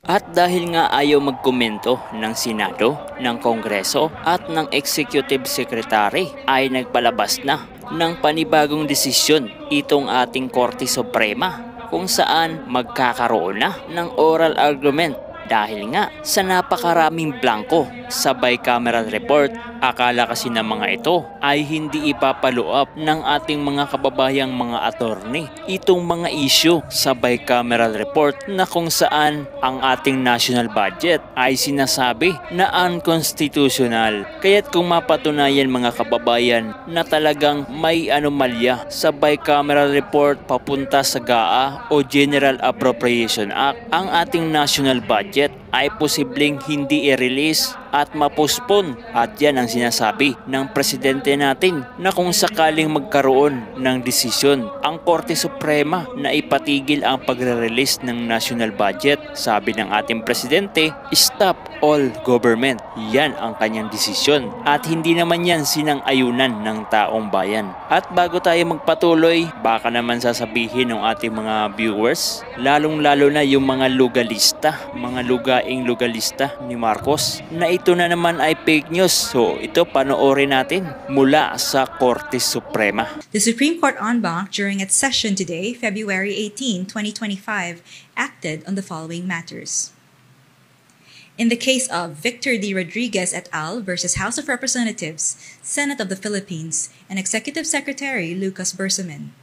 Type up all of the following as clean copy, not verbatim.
At dahil nga ayaw magkomento ng Senado, ng Kongreso at ng Executive Secretary ay nagpalabas na ng panibagong desisyon itong ating Korte Suprema kung saan magkakaroon na ng oral argument dahil nga sa napakaraming blanko sa bicameral report. Akala kasi ng mga ito ay hindi ipapalo-up ng ating mga kababayang mga attorney itong mga issue sa bicameral report na kung saan ang ating national budget ay sinasabi na unconstitutional. Kaya't kung mapatunayan mga kababayan na talagang may anomalya sa bicameral report papunta sa GAA o General Appropriation Act, ang ating national budget ay posibleng hindi i-release at mapospon. At yan ang sinasabi ng presidente natin na kung sakaling magkaroon ng desisyon ang Korte Suprema na ipatigil ang pagre-release ng national budget, sabi ng ating presidente, stop all government. Yan ang kanyang desisyon at hindi naman yan sinang-ayunan ng taong bayan. At bago tayo magpatuloy, baka naman sasabihin ng ating mga viewers, lalong-lalo na yung mga lugalista, mga lugalista ni Marcos, na ito na naman ay fake news. So ito panoorin natin mula sa Korte Suprema. The Supreme Court en banc during its session today, February 18, 2025, acted on the following matters. In the case of Victor D. Rodriguez et al. Versus House of Representatives, Senate of the Philippines, and Executive Secretary Lucas Bersamin.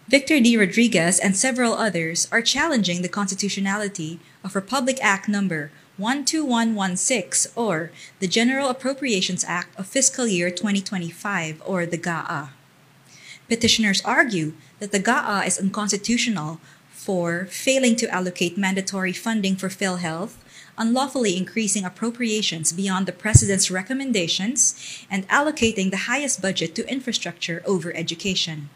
Victor D. Rodriguez and several others are challenging the constitutionality of Republic Act No. 12116 or the General Appropriations Act of Fiscal Year 2025 or the GAA. Petitioners argue that the GAA is unconstitutional for failing to allocate mandatory funding for PhilHealth, unlawfully increasing appropriations beyond the President's recommendations, and allocating the highest budget to infrastructure over education.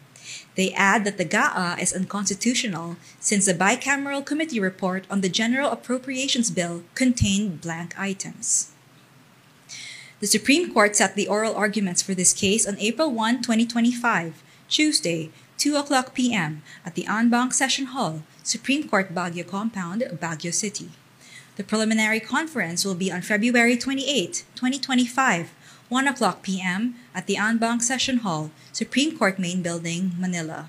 They add that the GAA is unconstitutional since the bicameral committee report on the General Appropriations Bill contained blank items. The Supreme Court set the oral arguments for this case on April 1, 2025, Tuesday, 2:00 p.m. at the En banc Session Hall, Supreme Court Baguio Compound, Baguio City. The preliminary conference will be on February 28, 2025, 1:00 p.m. at the En banc Session Hall, Supreme Court Main Building, Manila.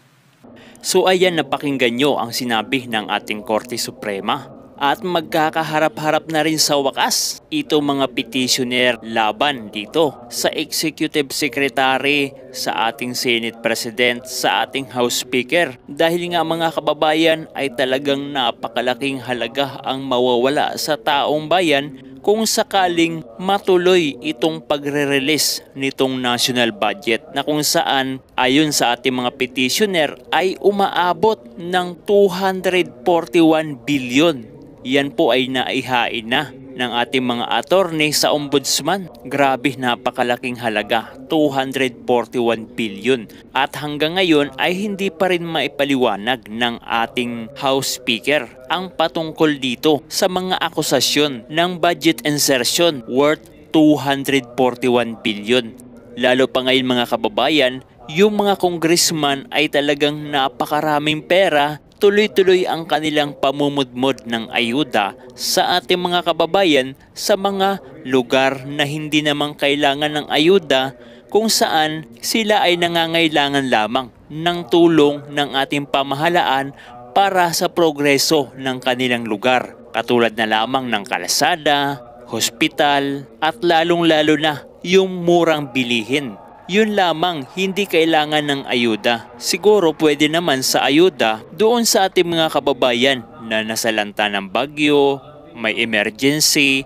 So ayan, napakinggan nyo ang sinabi ng ating Korte Suprema. At magkakaharap-harap na rin sa wakas itong mga petitioner laban dito sa Executive Secretary, sa ating Senate President, sa ating House Speaker. Dahil nga mga kababayan ay talagang napakalaking halaga ang mawawala sa taong bayan kung sakaling matuloy itong pagre-release nitong national budget na kung saan ayon sa ating mga petitioner ay umaabot ng 241 billion. Yan po ay naihain na ng ating mga attorney sa ombudsman. Grabe, napakalaking halaga, 241 billion. At hanggang ngayon ay hindi pa rin maipaliwanag ng ating House Speaker ang patungkol dito sa mga akusasyon ng budget insertion worth 241 billion. Lalo pa ngayon mga kababayan, yung mga congressman ay talagang napakaraming pera, tuloy-tuloy ang kanilang pamumudmod ng ayuda sa ating mga kababayan sa mga lugar na hindi naman kailangan ng ayuda, kung saan sila ay nangangailangan lamang ng tulong ng ating pamahalaan para sa progreso ng kanilang lugar. Katulad na lamang ng kalsada, hospital at lalong-lalo na yung murang bilihin. Yun lamang, hindi kailangan ng ayuda. Siguro pwede naman sa ayuda doon sa ating mga kababayan na nasalanta ng bagyo, may emergency,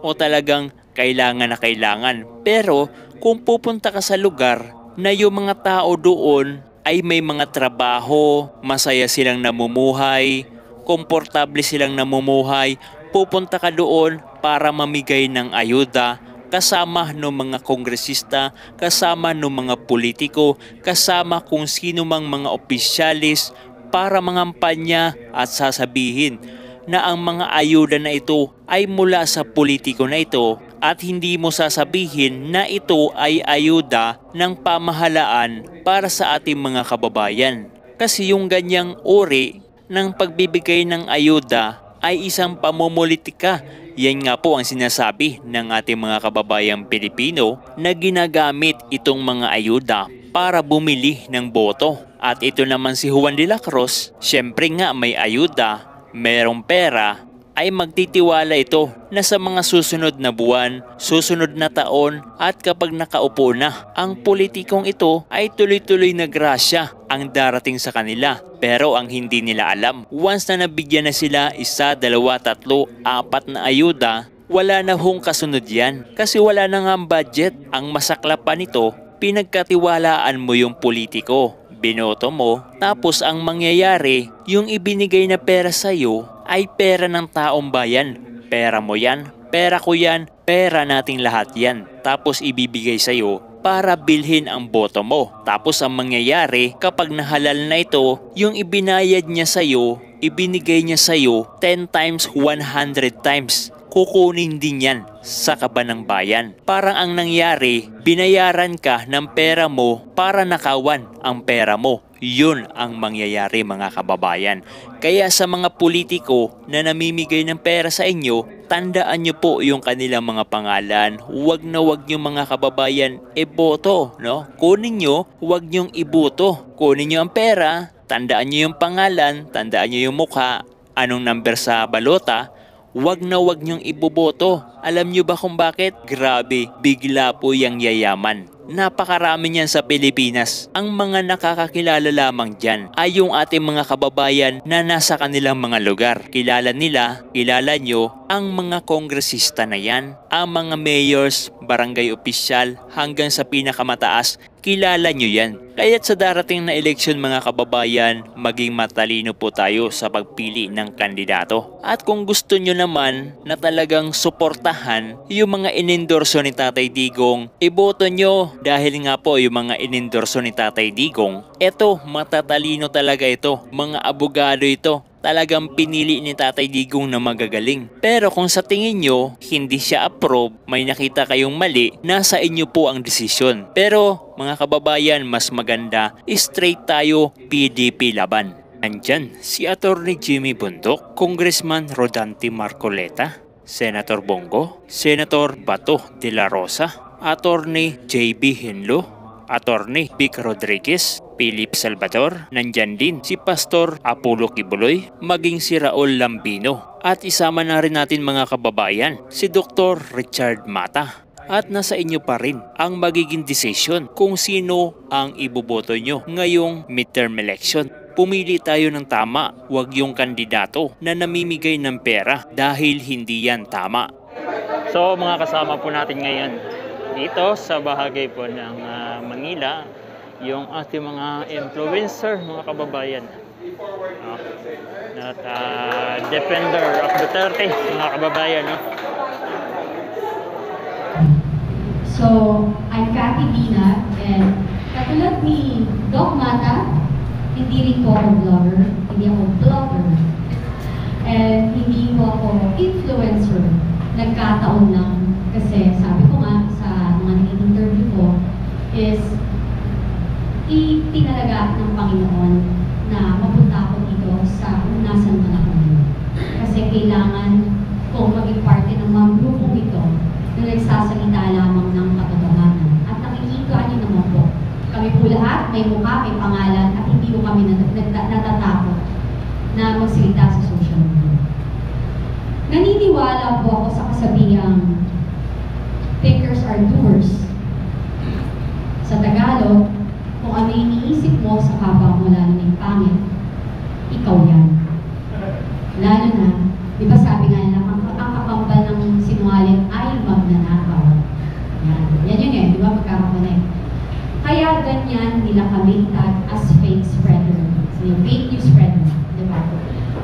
o talagang kailangan na kailangan. Pero kung pupunta ka sa lugar na yung mga tao doon ay may mga trabaho, masaya silang namumuhay, komportable silang namumuhay, pupunta ka doon para mamigay ng ayuda, kasama ng mga kongresista, kasama ng mga politiko, kasama kung sino mang mga opisyalis para mangampanya at sasabihin na ang mga ayuda na ito ay mula sa politiko na ito at hindi mo sasabihin na ito ay ayuda ng pamahalaan para sa ating mga kababayan. Kasi yung ganyang uri ng pagbibigay ng ayuda ay isang pamumulitika. Yan nga po ang sinasabi ng ating mga kababayang Pilipino na ginagamit itong mga ayuda para bumili ng boto. At ito naman si Juan de la Cruz, syempre nga may ayuda, merong pera, ay magtitiwala ito na sa mga susunod na buwan, susunod na taon at kapag nakaupo na, ang politikong ito ay tuloy-tuloy na grasya ang darating sa kanila. Pero ang hindi nila alam, once na nabigyan na sila 1, 2, 3, 4 na ayuda, wala na hong kasunod yan kasi wala na nga ang budget. Ang masaklap pa nito, pinagkatiwalaan mo yung politiko, binoto mo, tapos ang mangyayari, yung ibinigay na pera sa'yo ay pera ng taong bayan. Pera mo yan, pera ko yan, pera nating lahat yan. Tapos ibibigay sa'yo para bilhin ang boto mo. Tapos ang mangyayari kapag nahalal na ito, yung ibinayad niya sa'yo, ibinigay niya sa'yo 10 times, 100 times. Kukunin din yan sa kaban ng bayan. Parang ang nangyari, binayaran ka ng pera mo para nakawan ang pera mo. Yun ang mangyayari mga kababayan. Kaya sa mga politiko na namimigay ng pera sa inyo, tandaan nyo po yung kanilang mga pangalan. Huwag na huwag nyo mga kababayan iboto. No? Kunin nyo, huwag nyong iboto. Kunin nyo ang pera, tandaan nyo yung pangalan, tandaan nyo yung mukha, anong number sa balota. Huwag na huwag niyong iboboto. Alam niyo ba kung bakit? Grabe, bigla po yang yayaman. Napakarami niyan sa Pilipinas. Ang mga nakakakilala lamang dyan ay yung ating mga kababayan na nasa kanilang mga lugar. Kilala nila, kilala nyo ang mga kongresista na yan, ang mga mayors, barangay opisyal, hanggang sa pinakamataas. Kilala nyo yan. Kaya't sa darating na eleksyon mga kababayan, maging matalino po tayo sa pagpili ng kandidato. At kung gusto nyo naman na talagang suportahan yung mga inendorso ni Tatay Digong, iboto nyo dahil nga po yung mga inendorso ni Tatay Digong, eto matatalino talaga ito, mga abogado ito. Talagang pinili ni Tatay Digong na magagaling. Pero kung sa tingin nyo, hindi siya approve, may nakita kayong mali, nasa inyo po ang desisyon. Pero mga kababayan, mas maganda, straight tayo, PDP laban. Nandyan si Attorney Jimmy Bundok, Congressman Rodante Marcoleta, Senator Bongo, Senator Bato de la Rosa, Attorney JB Henlo, Attorney Vic Rodriguez, Philip Salvador, nandyan din si Pastor Apollo Kibuloy, maging si Raul Lambino. At isama na rin natin mga kababayan, si Dr. Richard Mata. At nasa inyo pa rin ang magiging decision kung sino ang iboboto nyo ngayong midterm election. Pumili tayo ng tama, huwag yung kandidato na namimigay ng pera dahil hindi yan tama. So mga kasama po natin ngayon dito sa bahagi po ng Manila, yung ating mga influencer, mga kababayan. At defender of Duterte, mga kababayan. No? So, I'm Cathy Dina, and katulad ni Doc Mata, hindi rin po ako vlogger, hindi ako blogger, and hindi po ako influencer. Nagkataon lang kasi sabi ko nga sa mga naging interview ko is itinalaga ng Panginoon na mapunta ako dito sa unasan panahon. Kasi kailangan kong maging parte ng mga grupong ito na nagsasalita lamang ng katotohanan. At nakikita niyo naman po, kami po lahat may mukha, may pangalan, at hindi po kami natatakot na magsalita sa social media. Naniniwala po ako sa kasabihang thinkers are doers. Sa Tagalog, kung ano iniisip mo sa kapwa mo lalo ng pangit, ikaw yan. Lalo na, di ba sabi nga nila, ang kakambal ng sinungaling ay magnanakaw. Yan yun eh, di ba magkakakunik? Kaya ganyan nila kami tag as fake spreader. So, fake news spreader. Di ba?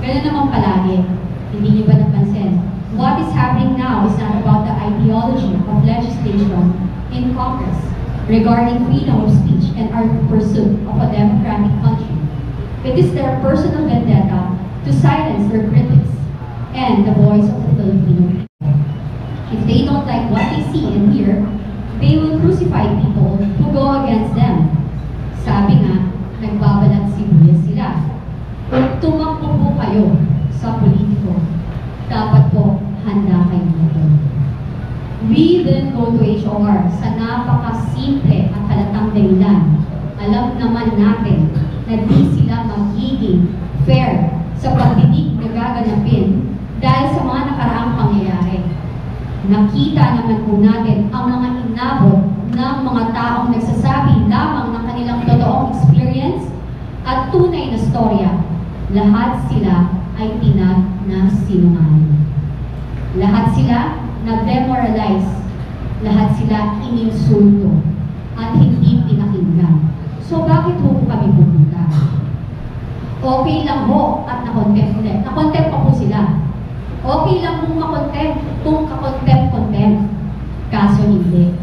Ganyan naman palagi. Hindi niyo ba napansin? What is happening now is not about the ideology of legislation in Congress regarding freedom of speech and our pursuit of a democratic country. It is their personal vendetta to silence their critics and the voice of the Filipino people. If they don't like what they see and hear, they will crucify people who go against them. Sabi nga, nagbabalat sibuyas sila. Kung tumakbo po kayo sa politiko, We then go to HR sa napakasimple at halatang dahilan. Alam naman natin na di sila magiging fair sa pagdidig na gaganapin dahil sa mga nakaraang pangyayari. Nakita naman po natin ang mga inabot ng mga taong nagsasabi lamang ng kanilang totoong experience at tunay na storya. Lahat sila ay tinag na sinungaling. Lahat sila na-demoralize. Lahat sila ininsulto at hindi pinakinggan. So bakit ho kami pupunta? Okay lang ho at na-contempt ulit. Na-contempt pa po sila. Okay lang kung makontempt, kung kakontempt-contempt. Kaso hindi.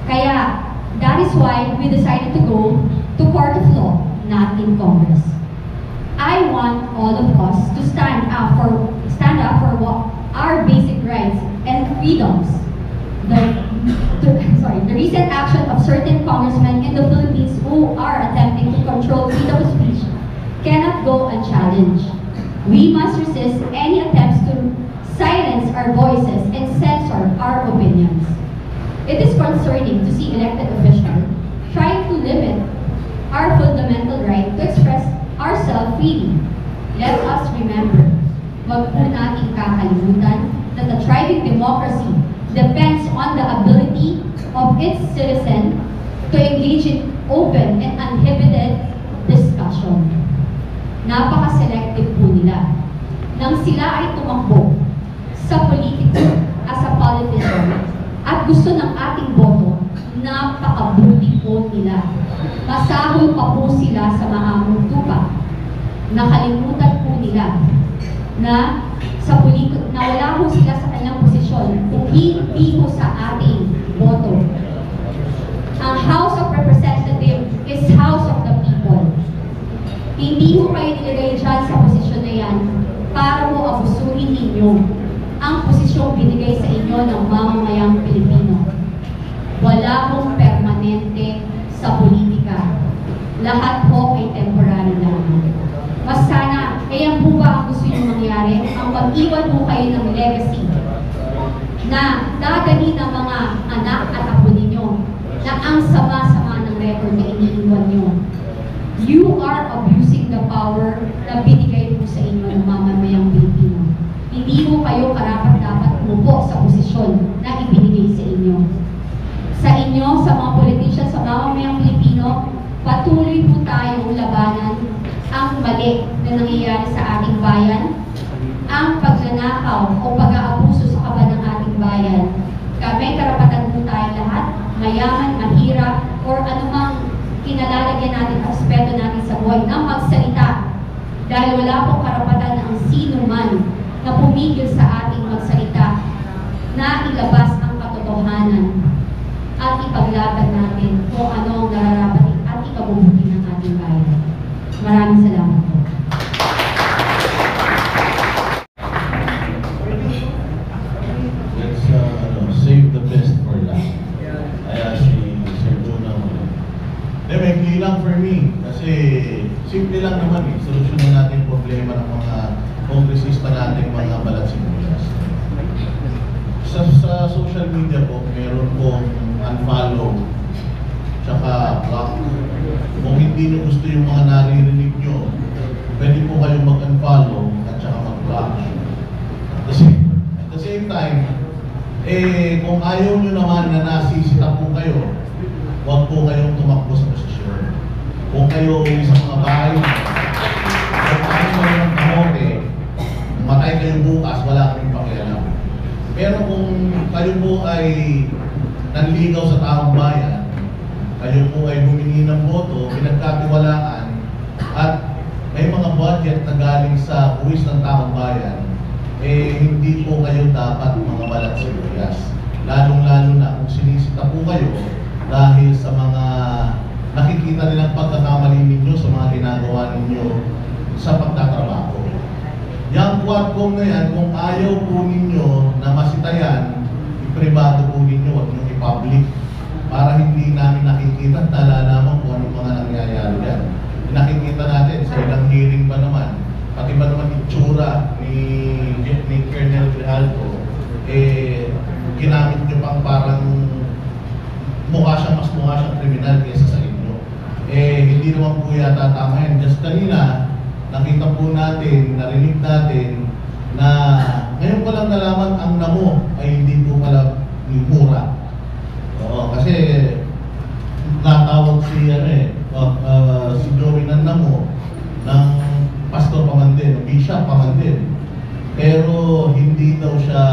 Kaya, that is why we decided to go to court of law, not in Congress. I want all of us to stand up for what our basic rights and freedoms. The recent action of certain congressmen in the Philippines who are attempting to control freedom of speech cannot go unchallenged. We must resist any attempts to silence our voices and censor our opinions. It is concerning to see elected officials trying to limit our fundamental right to express ourselves freely. Let us remember, wag po nating kakalimutan that a thriving democracy depends on the ability of its citizens to engage in open and uninhibited discussion. Napaka-selective po nila. Nang sila ay tumakbo sa politiko as a politician at gusto ng ating boto, napakabuti po nila. Masahol pa po sila sa maamong tupa. Nakalimutan po nila na sa politiko, na wala po sila sa kanyang posisyon kung hindi po sa ating boto. Ang House of Representatives is House of the People. Hindi mo kayo nilagay dyan sa posisyon na yan para mo abusuhin ninyo ang posisyong binigay sa inyo ng mamamayang Pilipino. Wala pong permanente sa politika. Lahat po ay temporary lang. Mas sana, kaya po ba ang gusto nyo mangyari? Ang mag-iwan po kayo ng legacy na dadali ng mga anak at apo ninyo na ang sama-sama ng record na iniiwan nyo. You are abusing the power na binigay po sa inyo ng mamamayang Pilipino. Hindi mo kayo karapat-dapat umupo sa posisyon na ibinigay sa inyo. Sa inyo, sa mga politicians, sa mamamayang Pilipino, patuloy po tayong labanan ang mali na nangyayari sa ating bayan, ang pagnanakaw o pag-aabuso sa kaban ng ating bayan. Kami, karapatan po tayo lahat, mayaman, mahirap, or anumang kinalalagyan natin, aspeto natin sa buhay na magsalita. Dahil wala pong karapatan ang sino man na pumigil sa ating magsalita na ilabas ang katotohanan at ipaglaban natin kung ano ang nararapat at ikabubuti ng ating bayan. Maraming salamat po. Let's save the best for last. I asked Sir Jonah. May plea lang for me. Kasi simple lang naman eh. Solusyonan natin problema ng mga kongresista natin, mga balat sibuyas. Sa social media po, meron pong unfollow tsaka block. Kung hindi nyo gusto yung mga naririnig nyo, pwede po kayong mag-unfollow at tsaka mag-block. At the same time, kung ayaw nyo naman na nasisita po kayo, huwag po kayong tumakbo sa posisyon. Kung kayo sa mga bahay, kung kayo ng kamote, matay kayo bukas, wala kaming pakialam. Pero kung kayo po ay nanligaw sa taong bayan, kayo po ay humingi ng boto, pinagkatiwalaan, at may mga budget na galing sa buwis ng taong bayan, hindi po kayo dapat mga balat sibuyas. Lalong-lalo na kung sinisita po kayo dahil sa mga nakikita nilang pagkakamali ninyo sa mga ginagawa ninyo sa pagtatrabaho. Yang quadcom na yan, kung ayaw po ninyo na masitayan, ipribado po ninyo, huwag nyo i-public para hindi namin nakikita at nalalaman kung anong mga nangyayari yan. Nakikita natin sa ilang hearing pa naman, pati ba naman itsura ni Colonel Grijalvo, kriminal kaysa sa inyo. Hindi naman po yata tama yan. Just kanina, nakita po natin, narinig natin na ngayon ko lang nalaman ang namo ay hindi po pala mura. Kasi natawag si si Joey ng namo ng pastor Pamandin, bishop Pamandin. Pero hindi daw siya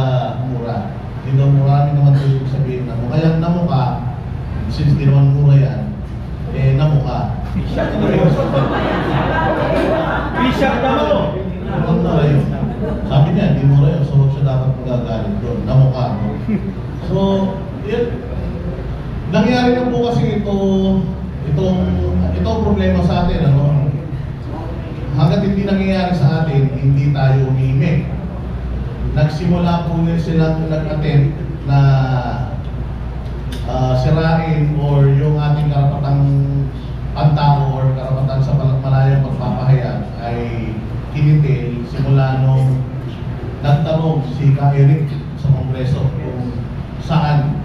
mura. Hindi daw mura, naman ito yung sabihin namo. Kaya namo ka, since di naman mura yan, namo ka. Bishop namo! Mura yun. Sabi niya, hindi mura yun. So, huwag siya dapat magagalit doon. Namo ka. So, yun. Nangyari na po kasi itong problema sa atin, hanggat hindi nangyayari sa atin, hindi tayo umimik. Nagsimula po silang nag-attempt na sirain or yung ating karapatang pantao or karapatan sa malayang pagpapahayag ay kinitil simula nung nagtanong si Ka Eric sa Kongreso kung saan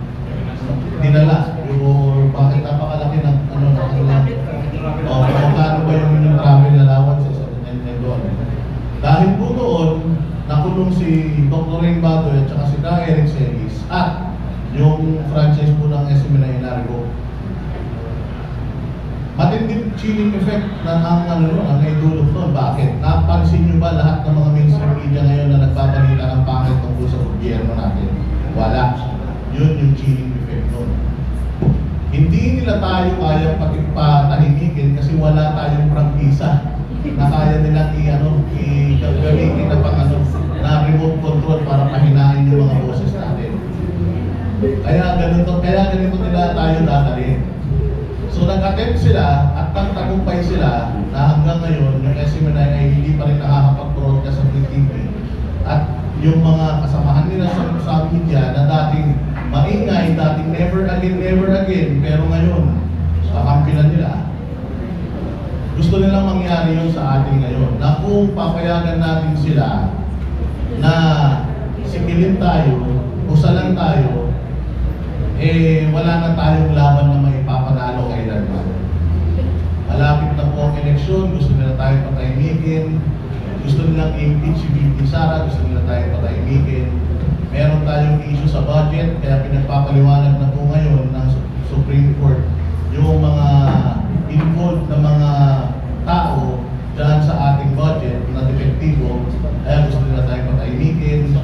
dinala or bakit napakalaki ng magkano ba yung travel allowance and doon. Dahil po doon, nakulong si Dr. Rain Bagoy at saka si Ka Eric Celis at yung franchise po ng SMNI Inarigo. Matinding chilling effect na ang naidulot doon. Bakit? Napansin nyo ba lahat ng mga mainstream media ngayon na nagbabalita ng pangit tungkol sa gobyerno natin? Wala. Yun yung chilling effect doon. Hindi nila tayo kaya patahimikin kasi wala tayong prangkisa na kaya nilang gamitin na remote control para pahinain yung mga boses natin. Kaya ganito nila tayo dadalhin. So nag-attempt sila at nagtagumpay sila na hanggang ngayon yung SMNI ay hindi pa rin nakakapag-broadcast sa TV. At yung mga kasamahan nila sa media na dating maingay, dating never again, pero ngayon, kakampilan nila. Gusto nilang mangyari yun sa atin ngayon, na kung papayagan natin sila na sikilin tayo, usalan tayo, wala na tayong laban na maipapanalo kailanman. Malapit na po ang eleksyon, gusto nila tayo patahimikin, gusto nilang impeach si VP Sara, gusto nila tayo patahimikin. Meron tayong issue sa budget, kaya pinagpapaliwanag na po ngayon ng Supreme Court yung mga involved na mga tao dyan sa ating budget na depektibo, kaya gusto nila tayo patahimikin.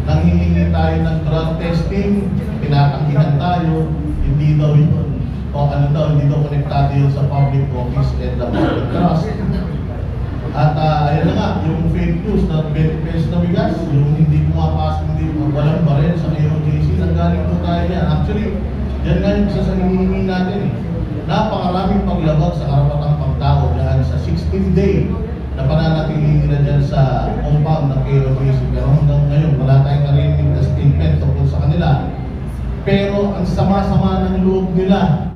Nanghihingi tayo ng drug testing, tinatanggihan tayo, hindi daw yun, hindi daw konektado yun sa public office and the public trust. At ayan na nga, yung fake news na 20 pesos na bigas, yung hindi pumapasok, hindi walang baril sa KOJC, nanggaling po tayo yan. Actually, yan nga yung isa sa hinihingi natin eh. Napakaraming paglabag sa karapatang pagtao dyan sa 16th day na pananatili nila dyan sa compound ng KOJC. Pero hanggang ngayon, wala tayong narinig na statement tungkol sa kanila. Pero ang sama-sama ng loob nila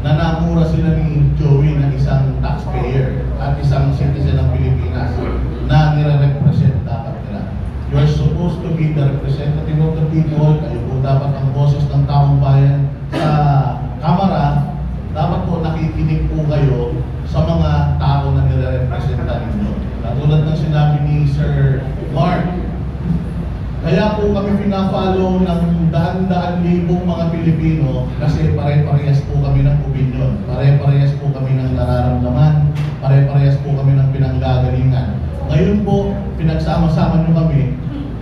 na namura sila ni Joey na isang taxpayer at isang citizen ng Pilipinas na nire-represent dapat nila. You are supposed to be the representative of the people. Kayo po dapat ang boses ng taong bayan sa Kamara. Dapat po nakikinig po kayo sa mga tao na nire-representa ninyo. Katulad ng sinabi ni Sir Mark, kaya po kami pinafollow ng daan-daan libong mga Pilipino kasi pare-parehas po kami ng opinion, pare-parehas po kami ng nararamdaman, pare-parehas po kami ng pinanggagalingan. Ngayon po, pinagsama-sama nyo kami.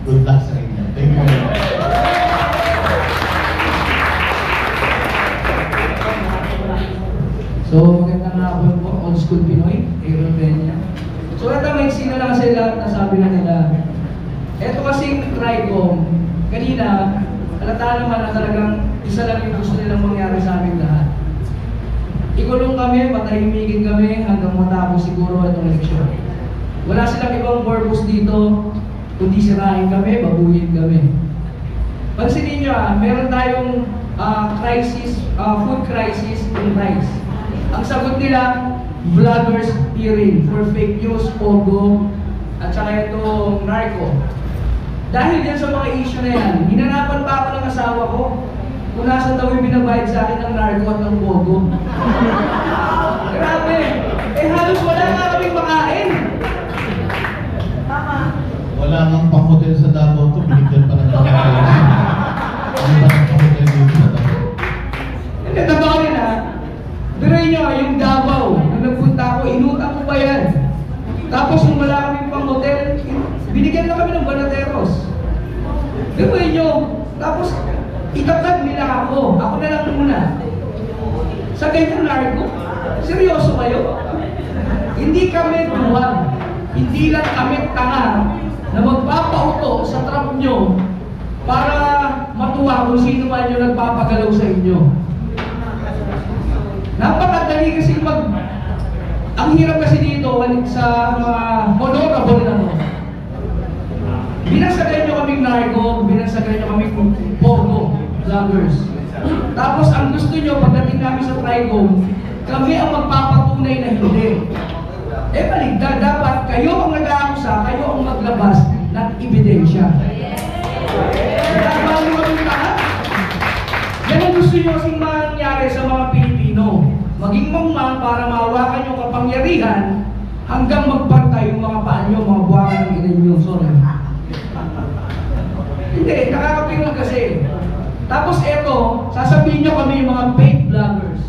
Good luck sa inyo. Thank you very much. So, magandang hapon po, Old School Pinoy, Aaron Peña. So, ito may sino lang kasi lahat na sabi na nila. Ito kasing TRICOM, kanina, halata naman na talagang isa lang yung gusto nilang mangyari sa amin lahat. Ikulong kami, patahimikin kami hanggang matapos siguro itong eleksyon. Wala silang ibang purpose dito, kundi sirain kami, babuhin kami. Pansinin nyo meron tayong crisis, food crisis in rice. Ang sagot nila, vloggers hearing for fake news, pogo, at saka itong narco. Dahil yan sa mga issue na yan, hinanapan pa ako ng asawa ko kung nasa daw yung binabayad sa akin ng narco at ng bogo. Grabe! Eh halos wala nga kaming makain. Wala nang pa-hotel sa Davao to, binigyan pa ng hotel. Hindi pa ng pa-hotel dito sa Davao. Hindi, tabaw rin ha. Biray nyo, yung Davao, nung nagpunta ako, inutang ko pa yan. Tapos nung wala kami pang hotel, binigyan na kami ng banateros. Biray nyo, tapos itatag nila ako. Ako na lang muna. Sa ganyan narco, seryoso kayo? Hindi kami duwag. Hindi lang kami tanga na magpapauto sa trap nyo para matuwa kung sino man yung nagpapagalaw sa inyo. Napakadali kasi ang hirap kasi dito sa mga honorable na no. Binasagay nyo kaming narco, binasagay nyo kaming pogo, vloggers. Tapos ang gusto nyo, pagdating namin sa Tricom, kami ang magpapatunay na hindi. Eh maligdad, dapat kayo ang nag-aakusa, kayo ang maglabas ng ebidensya. Tama nyo kami lahat. Yan ang gusto nyo kasing mangyari sa mga Pilipino. Maging mangmang para mahawakan yung kapangyarihan hanggang magpantay yung mga paan nyo, mga buwangan ng ina nyo. Sorry. Hindi, nakakapingon kasi. Tapos eto, sasabihin nyo kami yung mga fake vloggers.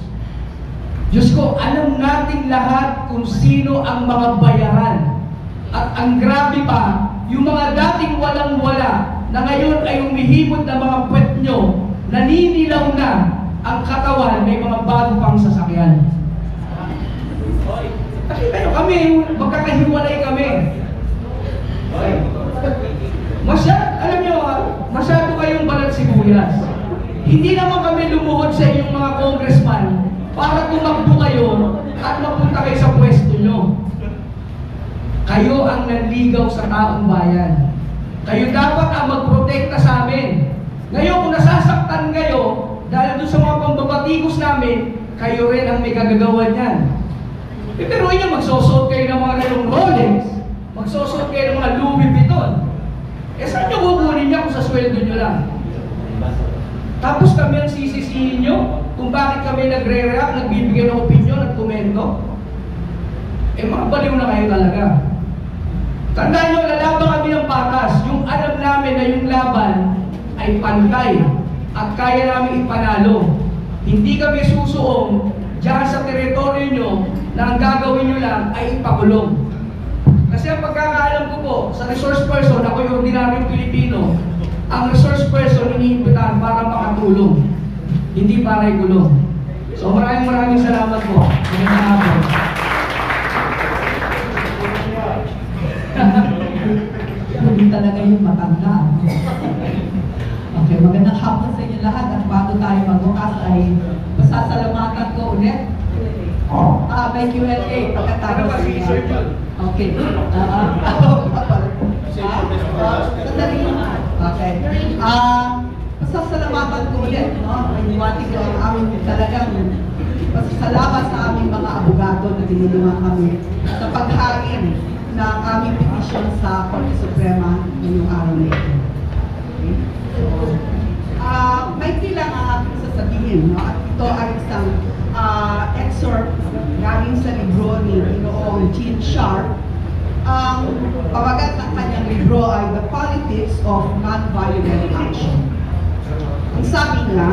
Diyos ko, alam natin lahat kung sino ang mga bayaran. At ang grabe pa, yung mga dating walang-wala na ngayon ay umihimot na mga puwet nyo, naninilaw na ang katawan, may mga bago pang sasakyan. Nakita nyo kami, magkakahiwalay kami. Alam nyo, masyado kayong balat sibuyas. Hindi naman kami lumuhod sa inyong mga congressman para tumakbo kayo at mapunta kayo sa pwesto nyo. Kayo ang nanligaw sa taong bayan. Kayo dapat ang magprotekta sa amin. Ngayon, kung nasasaktan kayo dahil doon sa mga pambabatikos namin, kayo rin ang may kagagawan yan. Pero yun, magsusot kayo ng mga ganong Rolex, magsusot kayo ng mga Louis Vuitton. Eh saan nyo kukunin niya kung sa sweldo nyo lang? Tapos kami ang sisisihin nyo kung bakit kami nagre-react, nagbibigay ng opinion at komento. Eh mga baliw na kayo talaga. Tandaan nyo, lalaban kami ng patas. Yung alam namin na yung laban ay pantay at kaya namin ipanalo. Hindi kami susuong dyan sa teritoryo nyo na ang gagawin nyo lang ay ipakulong. Kasi ang pagkakaalam ko po, sa resource person, ako yung ordinaryong Pilipino, ang resource person iniimbitahan para makatulong, hindi para ikulong. So maraming salamat po. Hindi talaga yung matanda. Okay, magandang hapon sa inyo lahat at bago tayo magbukas ay pasasalamatan ko ulit. May Q&A pagkatapos niya. Okay. Okay. Pasasalamatan ko ulit, no? Iniwati ko ang aming talagang pasasalamat sa aming mga abogado na dinulungan kami sa paghain ng aming petisyon sa Korte Suprema ngayong araw na ito. Okay? May lang ang aking sasabihin, no? At ito ay isang excerpt galing sa libro ni Ginoong Jean Sharp. Ang pawagat ng kanyang libro ay The Politics of Non-Violent Action. Ang sabi niya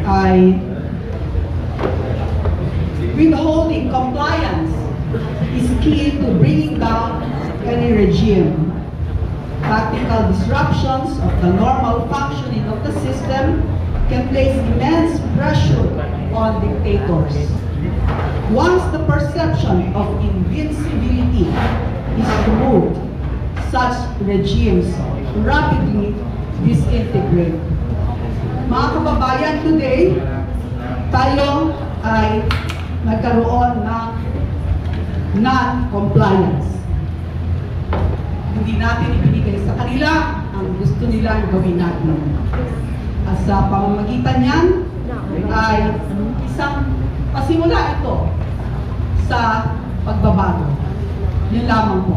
ay, withholding compliance is key to bringing down any regime. Practical disruptions of the normal functioning of the system can place immense pressure on dictators. Once the perception of invincibility is removed, such regimes rapidly disintegrate. Mga kababayan, today, tayo ay nagkaroon ng non-compliance. Hindi natin ibinigay sa kanila ang gusto nilang gawin natin. At sa pamamagitan niyan ay isang pasimula ito sa pagbabago. Yun lamang po.